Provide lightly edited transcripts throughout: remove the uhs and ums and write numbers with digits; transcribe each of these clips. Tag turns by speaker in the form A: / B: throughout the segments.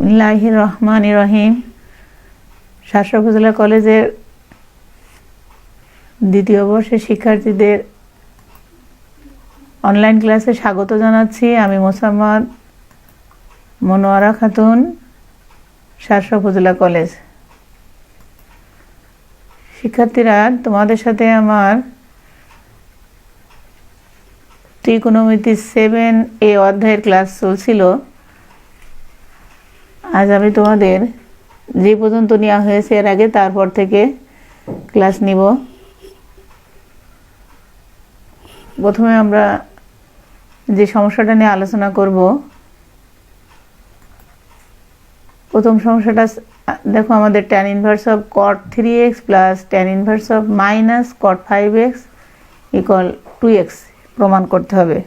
A: বিসমিল্লাহির রহমানির রহিম। শাসক উপজেলা কলেজের দ্বিতীয় বর্ষের শিক্ষার্থীদের অনলাইন ক্লাসে স্বাগত জানাচ্ছি। আমি মোসাম্মদ মনোয়ারা খাতুন, শাসক উপজেলা কলেজ। শিক্ষার্থীরা, তোমাদের সাথে আমার ত্রিকোণমিতি 7A অধ্যায়ের ক্লাস চলছিল। আজ আমি তোমাদের যে পর্যন্ত নেওয়া হয়েছে এর আগে তারপর থেকে ক্লাস নিব। প্রথমে আমরা যে সমস্যাটা নিয়ে আলোচনা করব, প্রথম সমস্যাটা দেখো, আমাদের tan inverse of cot 3x plus tan inverse of minus cot 5x equal 2x প্রমাণ করতে হবে।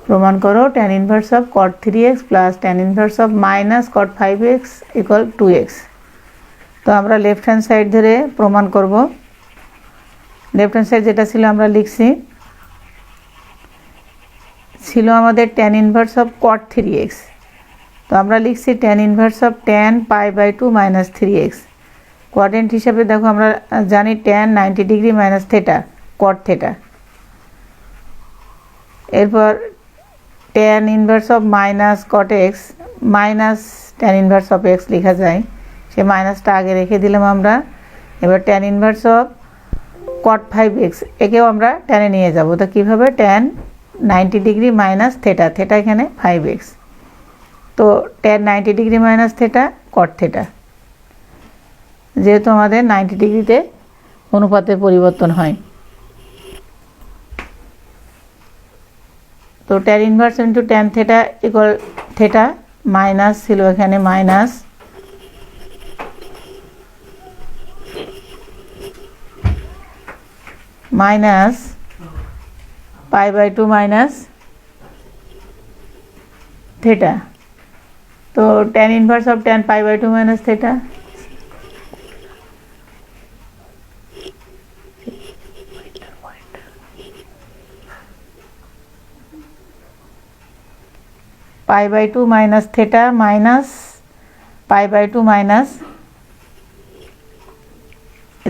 A: প্রমাণ করো tan inverse of cot 3x plus tan inverse of minus cot 5x equal 2x। তো আমরা লেফট হ্যান্ড সাইড ধরে প্রমাণ করব। লেফট হ্যান্ড সাইড যেটা ছিল আমরা লিখছি, ছিল আমাদের tan inverse of cot 3x। তো আমরা লিখছি tan inverse of tan π/2 minus 3x। Quadrant হিসাবে দেখো আমরা জানি tan 90 degree minus theta cot theta. এরপর tan inverse of minus cot x minus tan inverse of x লেখা যায়, সে মাইনাসটা আগে রেখে দিলাম আমরা। এবার tan inverse of cot 5x একেও আমরা টেনে নিয়ে যাব। তো কীভাবে? tan 90 degree minus theta, theta এখানে 5x। তো tan 90 degree minus theta cot theta, যেহেতু আমাদের 90 ডিগ্রিতে অনুপাতের পরিবর্তন হয়। তো tan inverse into tan theta equal theta, minus ছিল এখানে মাইনাস মাইনাস π/2 মাইনাস থেটা। তো tan inverse of tan π/2 minus theta π/2 minus theta minus π/2 minus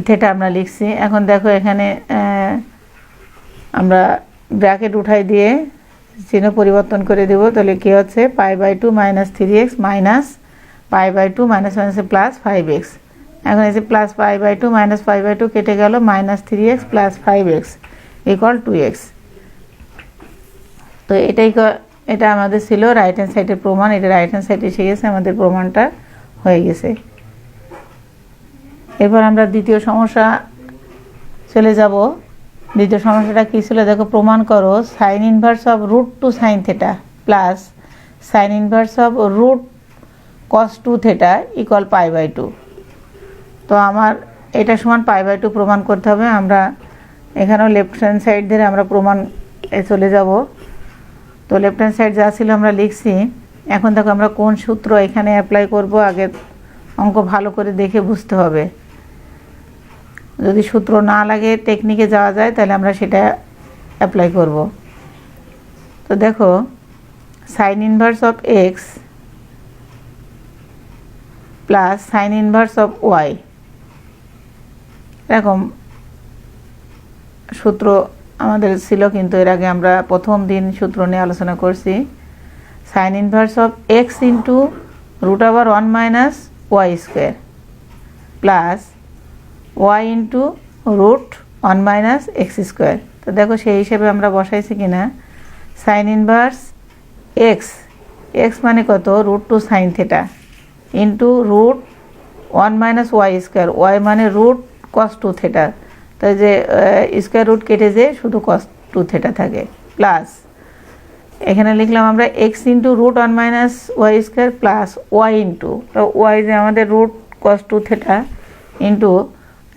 A: theta আমরা লিখছি। এখন দেখো এখানে আমরা ব্র্যাকেট উঠাই দিয়ে চিহ্ন পরিবর্তন করে দেব। তাহলে কী হচ্ছে? π/2 মাইনাস 3x মাইনাস π/2 মাইনাস মাইনাসে প্লাস 5x। এখন এসে প্লাস π/2 মাইনাস π/2 কেটে গেল, minus 3x plus 5x equal 2x। তো এটা আমাদের ছিল রাইট হ্যান্ড সাইডের প্রমাণ। এটা রাইট হ্যান্ড সাইডে এসে গেছে, আমাদের প্রমাণটা হয়ে গেছে। এরপর আমরা দ্বিতীয় সমস্যা চলে যাব। দ্বিতীয় সমস্যাটা কী ছিল দেখো, প্রমাণ করো sine inverse of √2 sine theta plus sine inverse of √cos 2 theta equal π/2। তো আমার এটা সমান π/2 প্রমাণ করতে হবে। আমরা এখানেও লেফট হ্যান্ড সাইড ধরে আমরা প্রমাণ চলে যাব। তো লেফট হ্যান্ড সাইড যা ছিল আমরা লিখছি। এখন দেখো আমরা কোন সূত্র এখানে অ্যাপ্লাই করব, আগে অঙ্ক ভালো করে দেখে বুঝতে হবে। যদি সূত্র না লাগে, টেকনিকে যাওয়া যায়, তাহলে আমরা সেটা অ্যাপ্লাই করব। তো দেখো sign inverse of x plus sine inverse of y, এরকম সূত্র আমাদের ছিল, কিন্তু এর আগে আমরা প্রথম দিন সূত্র নিয়ে আলোচনা করছি। Sign inverse of x into √1 minus y square plus y into √1 minus x square. তো দেখো সেই হিসেবে আমরা বসাইছি কিনা। সাইন ইনভার্স x মানে কত? √2 sine theta into √1 minus y square, y মানে √cos 2 থেটা। তাই যে স্কোয়ার রুট কেটে যে শুধু cos 2 থেটা থাকে, প্লাস এখানে লিখলাম আমরা x into √1 minus y square plus y into y যে আমাদের √cos 2 থেটা ইন্টু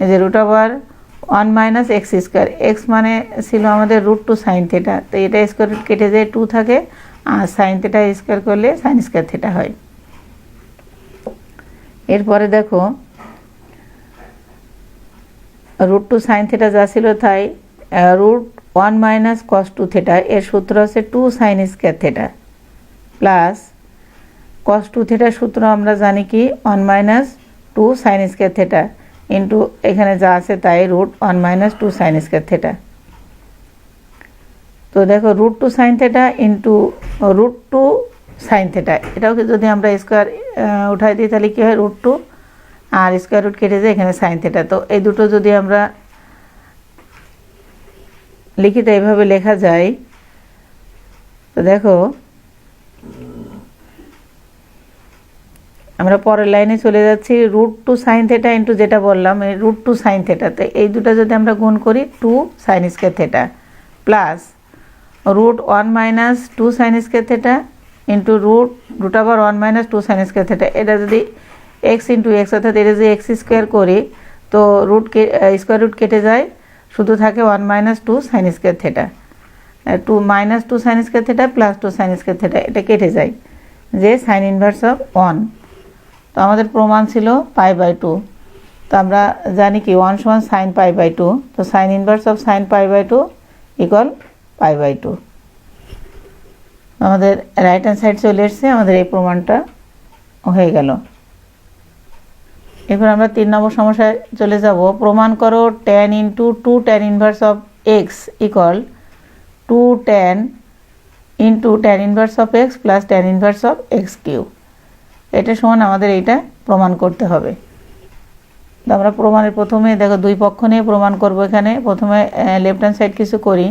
A: এই যে √1 মাইনাস x স্কোয়ার, x মানে ছিল আমাদের √2 সাইন থেটা। তো এটা স্কোয়ার রুট কেটে যায় 2 থাকে, আর সাইন থেটা স্কোয়ার করলে সাইন স্কোয়ার থেটা হয়। এরপরে দেখো √2 সাইন থেটা যা ছিল তাই √1 মাইনাস cos 2 থেটা, এর সূত্র হচ্ছে 2 sine square theta plus cos 2 theta সূত্র আমরা জানি কি 1 minus 2 sine square theta into এখানে যা আছে তাই root 1 minus 2 sine square theta. তো দেখো root 2 sine theta into root 2 sine theta, এটাকে যদি আমরা স্কয়ার উঠাই দিই তাহলে কি হয় রুট 2 আর স্কয়ার রুট কেটে যায় এখানে সাইন থিটা। তো এই দুটো যদি আমরা লিখিত এইভাবে লেখা যায়, তো দেখো আমরা পরের লাইনে চলে যাচ্ছি, রুট 2 সাইন থিটা ইনটু যেটা বললাম এই রুট 2 সাইন থিটা, তো এই দুটো যদি আমরা গুণ করি 2 sine square theta plus root 1 minus 2 sine square theta into root আবার 1 মাইনাস 2 সাইন স্কয়ার থিটা। এটা যদি এক্স ইনটু এক্স অর্থাৎ এটা যদি এক্স স্কয়ার করি তো স্কয়ার রুট কেটে যায়, শুধু থাকে 1 minus 2 sine square theta, 2 minus 2 sine square theta plus 2 sine square theta, এটা কেটে যায় যে সাইন ইনভার্স অফ 1। তো আমাদের প্রমাণ ছিল π/2। তো আমরা জানি কি 1 সমান সাইন π/2, তো sine inverse of sine π/2 equal π/2। আমাদের রাইট হ্যান্ড সাইড চলে এসছে, আমাদের এই প্রমাণটা হয়ে গেল। এরপর আমরা 3 নম্বর সমস্যায় চলে যাব। প্রমাণ করো tan into 2 tan inverse of x equal 2 tan into tan inverse of x plus tan inverse of x cube. এটা সমান আমাদের এইটা প্রমাণ করতে হবে। তো আমরা প্রমাণের প্রথমে দেখো দুই পক্ষ নিয়ে প্রমাণ করব। এখানে প্রথমে লেফট হ্যান্ড সাইড কিছু করি।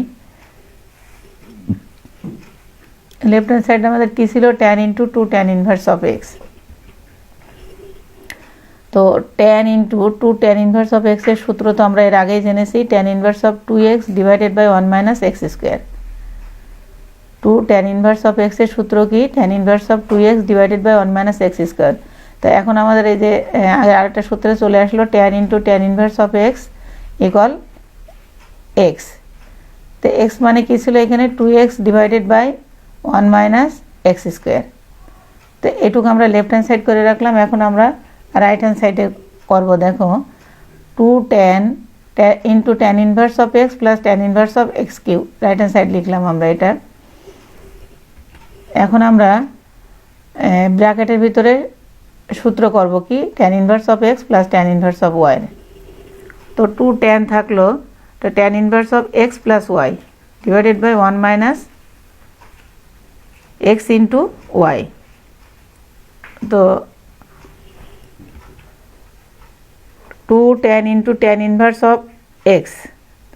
A: লেফট হ্যান্ড সাইড আমাদের কি ছিল tan into 2 tan inverse of x। তো tan into 2 tan inverse of x এর সূত্র তো আমরা এর আগেই জেনেছি, tan inverse of 2x divided by 1 minus x square. 2 tan inverse of x এর সূত্র কি tan inverse of 2x divided by 1 minus x square. তো এখন আমাদের এই যে আরেকটা সূত্রে চলে আসলো tan into tan inverse of x equal x। তো x মানে কি ছিল এখানে 2x divided by 1 minus x square. তো এটুকু আমরা লেফট হ্যান্ড সাইড করে রাখলাম। এখন আমরা রাইট হ্যান্ড সাইডে করব। দেখো 2 tan into tan inverse of x plus tan inverse of x cube, right hand side লিখলাম আমরা এটা। এখন আমরা ব্র্যাকেটের ভিতরে সূত্র করব কি tan inverse of x plus tan inverse of y। তো 2 tan থাকলো, তো tan inverse of x plus y divided by 1 minus x into y। তো 2 tan into tan inverse of x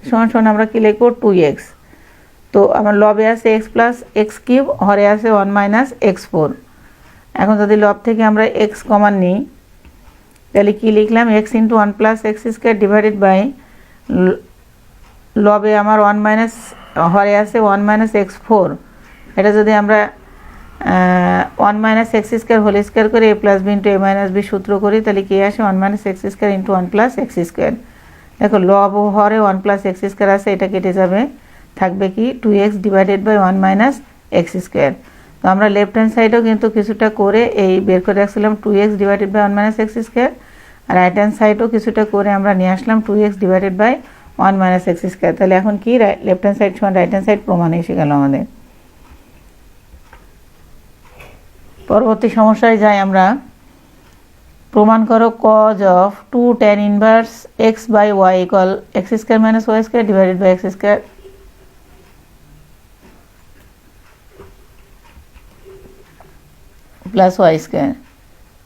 A: সমান সমান আমরা কি লিখব 2x। তো আমার লবে আছে x প্লাস x কিউব, হরে আছে 1 মাইনাস x4। এখন যদি লব থেকে আমরা x কমন নিই তাহলে কি লিখলাম x into 1 plus x square divided by লবে আমার 1 মাইনাস হরে আছে 1 মাইনাস x4। এটা যদি আমরা 1 minus x square whole square করে a plus b into a minus b সূত্র করি তাহলে কি আসে 1 minus x square into 1 plus x square. দেখো লব ও হরে 1 প্লাস x স্কয়ার আছে, এটা কেটে যাবে, থাকবে কি 2x divided by 1 minus x square. তো আমরা লেফট হ্যান্ড সাইডেও কিন্তু কিছুটা করে এই বের করে রাখছিলাম 2x divided by 1 minus x square, আর রাইট হ্যান্ড সাইডেও কিছুটা করে আমরা নিয়ে আসলাম 2x divided by 1 minus x square. তাহলে এখন কি লেফট হ্যান্ড সাইড সমান রাইট হ্যান্ড সাইড প্রমাণ এসে গেল আমাদের। পরবর্তী সমস্যায় যাই আমরা। প্রমাণ করো cos of 2 tan inverse x by y equal x square minus y square divided by x square plus y square.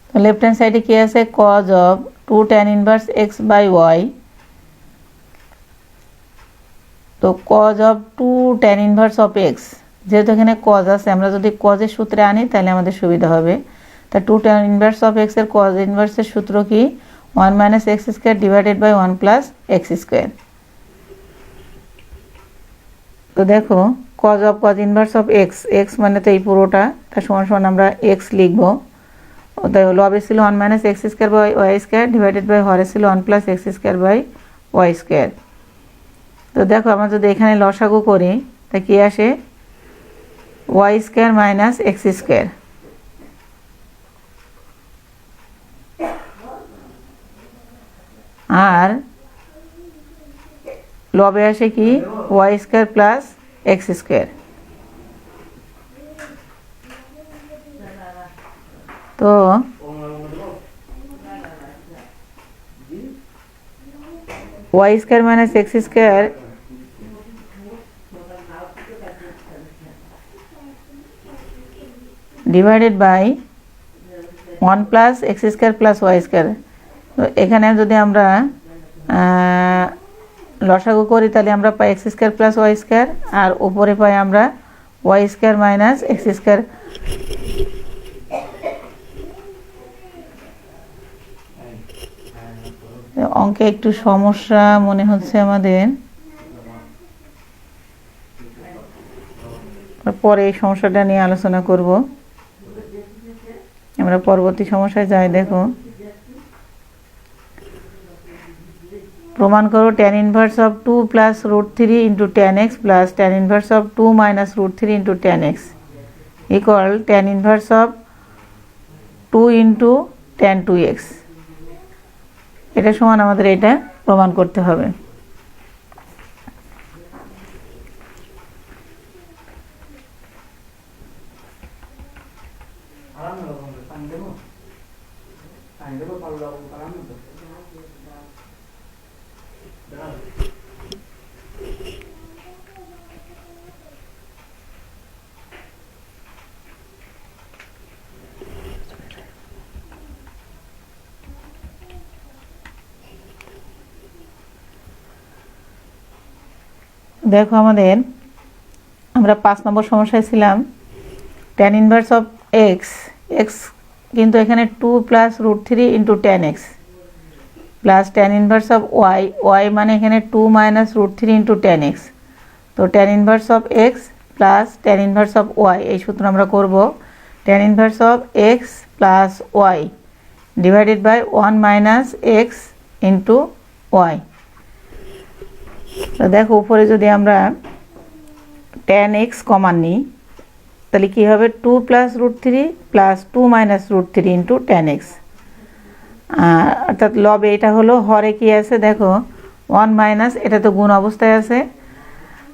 A: তো লেফট হ্যান্ড সাইডে কি আছে cos of 2 tan inverse x by y। তো cos of 2 tan inverse of x, যেহেতু এখানে cos আছে আমরা যদি cos এর সূত্রে আনি তাহলে আমাদের সুবিধা হবে। তা 2 tan ইনভার্স অফ x এর cos ইনভার্সের সূত্র কি 1 minus x square divided by 1 plus x square. তো দেখো cos of cos inverse of x মানে তো এই পুরোটা, তার সমান সমান আমরা x লিখব। তাই লবে ছিল 1 minus x square by y square divided by হরে ছিল 1 plus x square by y square. তো দেখো আমরা যদি এখানে লসাগু করি তা কি আসে y square minus x square. আর লবে আসে কি y square plus x square. তো y square minus x square divided by 1 plus x square plus y square. তো এখানে যদি আমরা লসাগু করি তাহলে আমরা পাই x square plus y square, আর উপরে পাই আমরা y square minus x square. অঙ্কে একটু সমস্যা মনে হচ্ছে আমাদের, পরে এই সমস্যাটা নিয়ে আলোচনা করব। আমরা পরবর্তী সমস্যায় যাই। দেখো, প্রমাণ করো tan inverse of 2 plus root 3 into tan x plus tan inverse of 2 minus root 3 into tan x equal tan inverse of 2 into tan 2x। এটা সমান আমাদের এটা প্রমাণ করতে হবে। দেখো, আমরা 5 নম্বর সমস্যায় ছিলাম। tan ইনভার্স অফ এক্স কিন্তু এখানে 2 plus root 3 into tan x plus tan inverse of y মানে এখানে 2 minus root 3 into tan x। তো tan inverse of x plus tan inverse of y, এই সূত্র আমরা করব। tan inverse of x plus y divided by 1 minus x into y. তো দেখো, উপরে যদি আমরা tan x কমন নিই তাহলে কি হবে, 2 plus root 3 plus 2 minus root 3 into tan x। অর্থাৎ লবে এটা হলো, হরে কি আছে দেখো 1 মাইনাস, এটা তো গুণ অবস্থায় আছে।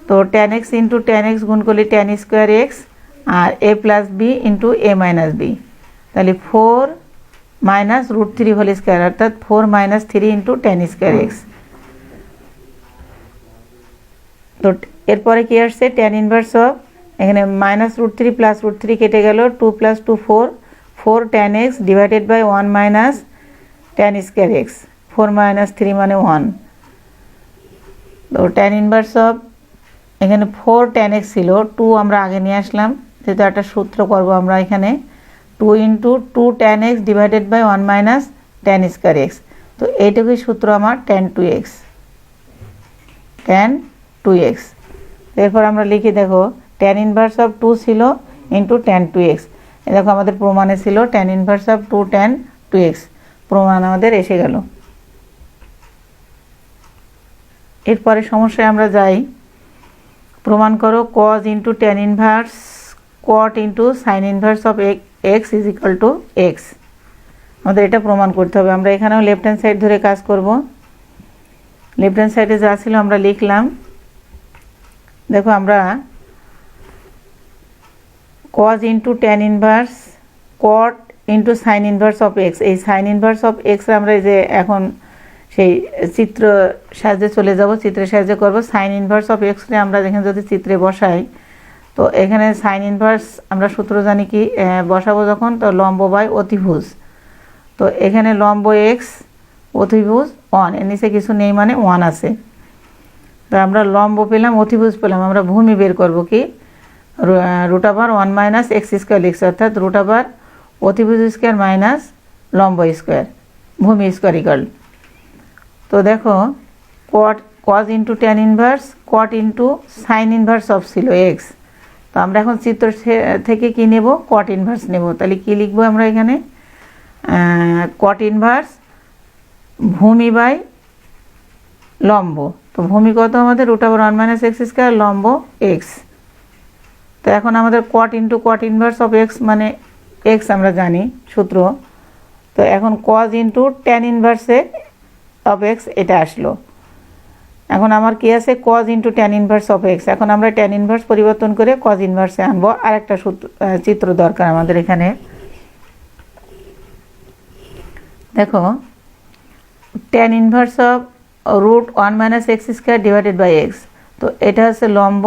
A: তো tan x into tan x গুণ করলে tan স্কোয়ার এক্স আর a plus b into a minus b, তাহলে 4 মাইনাস রুট 3 হোল স্কোয়ার অর্থাৎ 4 minus 3 into tan square x. তো এরপরে কি আসছে, tan ইনভার্স অফ এখানে মাইনাস রুট 3 প্লাস রুট 3 কেটে গেল, 2 plus 2 4 tan x divided by 1 minus tan square x, 4 minus 3 মানে 1। তো tan ইনভার্স অফ এখানে 4 tan x ছিল, 2 আমরা আগে নিয়ে আসলাম, যেহেতু একটা সূত্র করব আমরা এখানে 2 into 2 tan x divided by 1 minus tan square x. তো এইটুকুই সূত্র আমার tan 2x। এরপর আমরা লিখি, দেখো tan ইনভার্স অফ 2 ছিল ইন্টু tan 2x। দেখো আমাদের প্রমাণে ছিল tan inverse of 2 tan 2x, প্রমাণ আমাদের এসে গেল। এরপরে সমস্যায় আমরা যাই। প্রমাণ করো cos into tan inverse cot into sine inverse of x is equal to x। আমাদের এটা প্রমাণ করতে হবে। আমরা এখানেও লেফট হ্যান্ড সাইড ধরে কাজ করব। লেফট হ্যান্ড সাইডে যা ছিল আমরা লিখলাম। দেখো, আমরা cos into tan inverse cot into sine inverse of x, এই সাইন ইনভার্স অফ x আমরা এই যে এখন সেই চিত্র সাহায্যে চলে যাব, চিত্রের সাহায্যে করব। সাইন ইনভার্স অফ x রে আমরা এখানে যদি চিত্রে বসাই, তো এখানে সাইন ইনভার্স আমরা সূত্র জানি কি, বসাবো যখন, তো লম্ব বাই অতিভুজ। তো এখানে লম্ব x অতিভুজ 1, এর নিচে কিছু নেই মানে 1 আছে। তো আমরা লম্ব পেলাম, অতিভুজ পেলাম, আমরা ভূমি বের করব কি, root over 1 minus x square লিখছি, অর্থাৎ রুট ওভার অতিভুজ স্কোয়ার মাইনাস লম্ব স্কোয়ার ভূমি স্কোয়ার ইকুয়াল। তো দেখো, cos into tan inverse cot into sine inverse of ছিল x। তো আমরা এখন চিত্র থেকে কি নেব, cot ইনভার্স নেব। তাহলে কি লিখবো আমরা এখানে, cot ইনভার্স ভূমি বাই লম্ব। তো ভূমি কত আমাদের, root over 1 minus x square, লম্ব x। তো এখন আমাদের cot into cot inverse of x মানে x আমরা জানি সূত্র। তো এখন cos ইন্টু tan ইনভার্সে অফ x এটা আসলো। এখন আমার কি আছে, cos into tan inverse of x। এখন আমরা tan ইনভার্স পরিবর্তন করে cos ইনভার্সে আনবো। আর একটা চিত্র দরকার আমাদের এখানে। দেখো tan inverse of root 1 minus x square divided by x, তো এটা হচ্ছে লম্ব,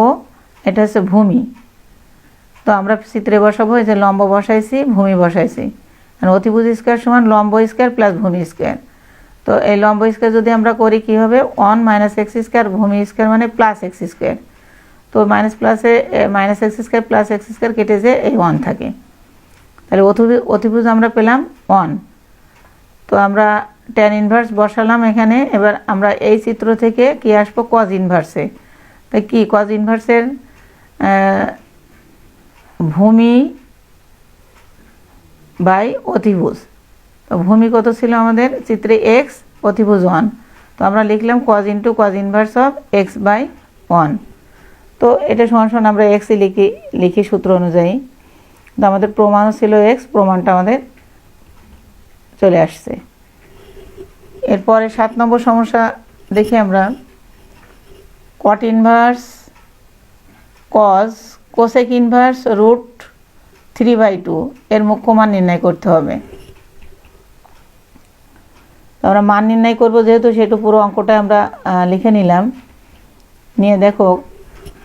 A: এটা হচ্ছে ভূমি। তো আমরা চিত্রে বসাবো, এই যে লম্ব বসাইছি, ভূমি বসাইছি, আর অতিভুজ স্কোয়ার সমান লম্ব স্কোয়ার প্লাস ভূমি স্কোয়ার। তো এই লম্ব স্কোয়ার যদি আমরা করি কী হবে, 1 মাইনাস এক্স স্কোয়ার ভূমি স্কোয়ার মানে প্লাস এক্স স্কোয়ার। তো মাইনাস প্লাসে minus x square plus x square কেটে যে এই 1 থাকে, তাহলে অতিভুজ আমরা পেলাম 1। তো আমরা tan ইনভার্স বসালাম এখানে। এবার আমরা এই চিত্র থেকে কি আসবো, কজ ইনভার্সে। তাই কি কজ ইনভার্সের ভূমি বাই অতিভুজ। তো ভূমি কত ছিল আমাদের চিত্রে এক্স, অতিভুজ 1। তো আমরা লিখলাম cos into cos inverse of x by 1। তো এটা সমান আমরা এক্সই লিখি সূত্র অনুযায়ী। তো আমাদের প্রমাণও ছিল এক্স, প্রমাণটা আমাদের চলে আসছে। এরপরে 7 নম্বর সমস্যা দেখি আমরা। Cot inverse cos cosec inverse root 3/2 এর মুখ্য মান নির্ণয় করতে হবে। তো আমরা মান নির্ণয় করব যেহেতু, সেহেতু পুরো অঙ্কটা আমরা লিখে নিলাম। নিয়ে দেখো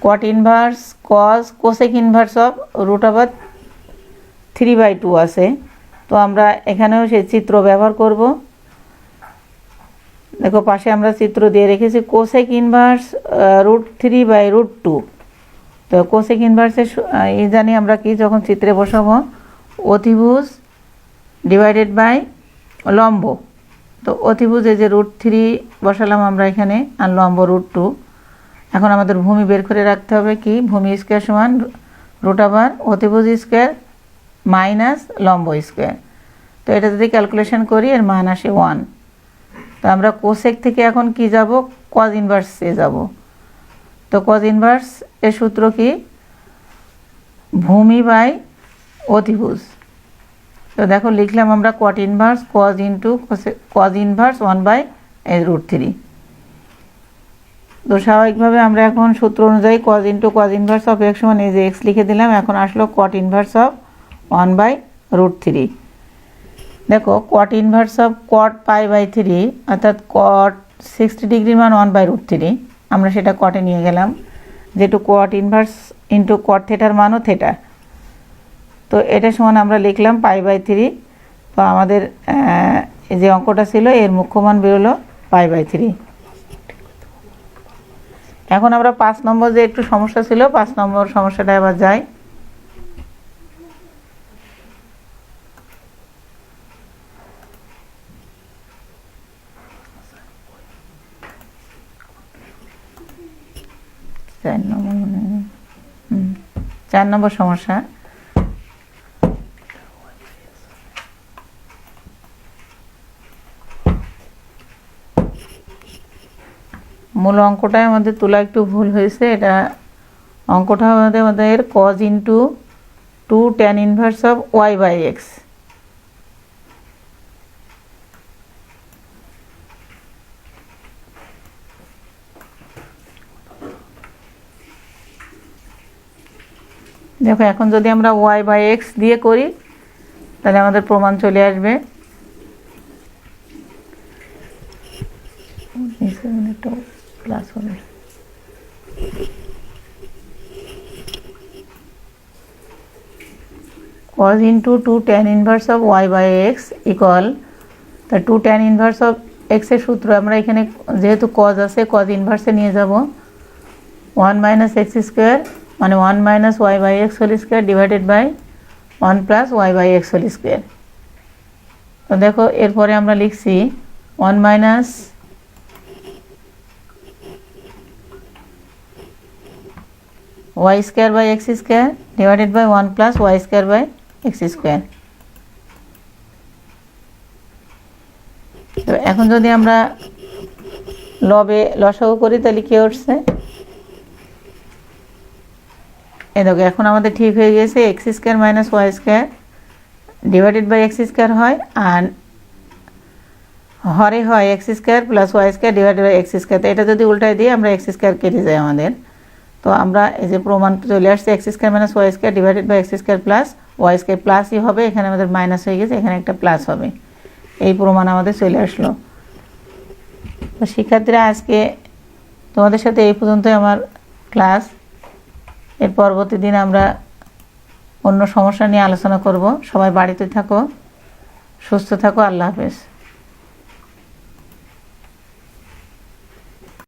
A: cot inverse cos cosec inverse of root over 3/2 আছে। তো আমরা এখানেও সেই চিত্র ব্যবহার করব। দেখো পাশে আমরা চিত্র দিয়ে রেখেছি কোসেক ইনভার্স রুট 3/√2। তো কোসেক ইনভার্সের এই জানি আমরা কি, যখন চিত্রে বসাবো অতিভুজ ডিভাইডেড বাই লম্ব। তো অতিভুজে যে √3 বসালাম আমরা এখানে, আর লম্ব √2। এখন আমাদের ভূমি বের করে রাখতে হবে কি, ভূমি স্কোয়ার সমান রুট ওভার অতিভুজ স্কোয়ার মাইনাস লম্ব স্কোয়ার। তো এটা যদি ক্যালকুলেশন করি এর মান আসে 1। তো আমরা কোসেক থেকে এখন কি যাব, কজ ইনভার্সে যাব। তো কজ ইনভার্স এর সূত্র কি, ভূমি বাই অতিভুজ। তো দেখো লিখলাম আমরা cot inverse cos into cos inverse 1/√3। তো স্বাভাবিকভাবে আমরা এখন সূত্র অনুযায়ী cos into cos inverse of x সমান এই যে এক্স লিখে দিলাম। এখন আসলো কট ইনভার্স অফ 1/√3। দেখো কট ইনভার্স অফ কট π/3 অর্থাৎ কট 60 ডিগ্রির মান 1/√3, আমরা সেটা কটে নিয়ে গেলাম, যেটু কট ইনভার্স ইন্টু কট থেটার মানও থেটা। তো এটা সমান আমরা লিখলাম π/3। তো আমাদের যে অঙ্কটা ছিল এর মুখ্য মান বেরোলো π/3। এখন আমরা 5 নম্বর যে একটু সমস্যা ছিল, 5 নম্বর সমস্যাটা এবার যাই। চার নম্বর সমস্যা। মূল অঙ্কটায় আমাদের তোলা একটু ভুল হয়েছে। এটা অঙ্কটা আমাদের cos into 2 tan inverse of y/x। দেখো এখন যদি আমরা y/x দিয়ে করি তাহলে আমাদের প্রমাণ চলে আসবে। প্লাস হবে cos into 2 tan inverse of y/x equal, তা 2 tan inverse of x এর সূত্র আমরা এখানে যেহেতু cos আছে cos ইনভার্সে নিয়ে যাব 1 minus x square মানে 1 minus y/x whole square divided by 1 plus y/x whole square। তো দেখো এরপরে আমরা লিখছি 1 minus y square by x square divided by 1 plus y square by x square। তো এখন যদি আমরা লবে লসাগু করি তাহলে কি হচ্ছে, এই দেখো এখন আমাদের ঠিক হয়ে গেছে x square minus y square divided by x square হয়, আর হরে হয় x square plus y square divided by x square. তো এটা যদি উল্টায় দিই আমরা x স্কয়ার কেটে যায় আমাদের। তো আমরা এই যে প্রমাণ চলে আসছে x square minus y square divided by x square plus y square প্লাসই হবে, এখানে আমাদের মাইনাস হয়ে গেছে, এখানে একটা প্লাস হবে। এই প্রমাণ আমাদের চলে আসলো। তো শিক্ষার্থীরা, আজকে তোমাদের সাথে এই পর্যন্তই আমার ক্লাস। এর পরবর্তী দিন আমরা অন্য সমস্যা নিয়ে আলোচনা করব। সবাই বাড়িতে থাকো, সুস্থ থাকো। আল্লাহ হাফেজ।